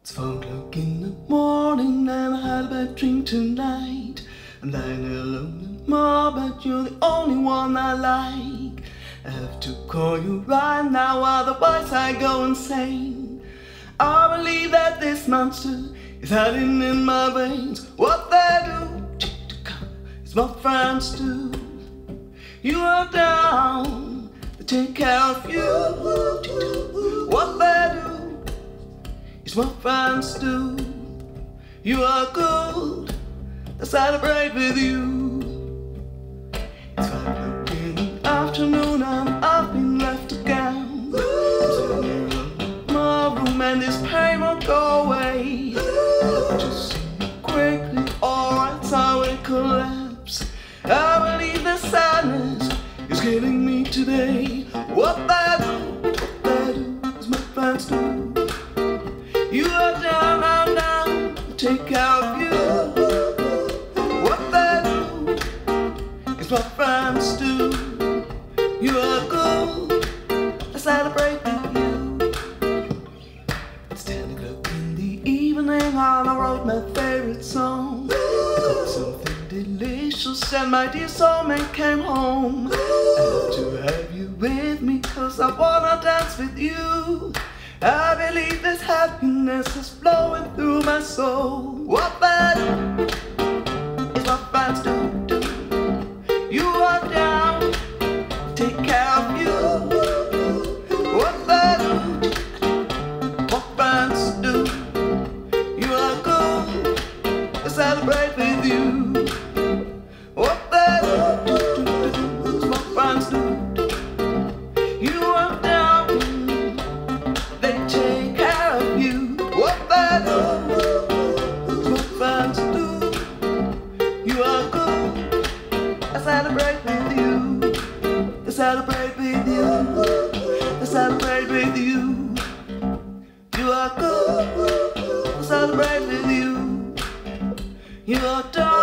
It's 4 o'clock in the morning and I had a bad drink tonight. I'm lying alone and more, but you're the only one I like. I have to call you right now, otherwise I go insane. I believe that this monster is hiding in my veins. What they do is what friends do. You are down, they take care of you. What they do is what friends do. You are good, I celebrate with you. It's 5 o'clock in the afternoon and I've been left again. I'm sitting here in my room and this pain won't go away. Just see me quickly, alright, I will collapse. I believe the sadness is killing me today. What they do is what friends do. You are down, I'm down, take care of you. What they do is what friends do. You are good, I celebrate with you. It's 10 o'clock in the evening and I wrote my favorite song. I got something delicious and my dear soulmate came home. I have to have you with me cause I wanna dance with you. I believe this happiness is flowing through my soul. What they do is what friends do. You are down, take care of you. What they do, what friends do. You are good, I celebrate with you. What they do is what friends do. You are down, they take care of you. What they do is what friends do. You are good, I celebrate with you. I celebrate with you. I celebrate with you. You are good, I celebrate with you. You are done.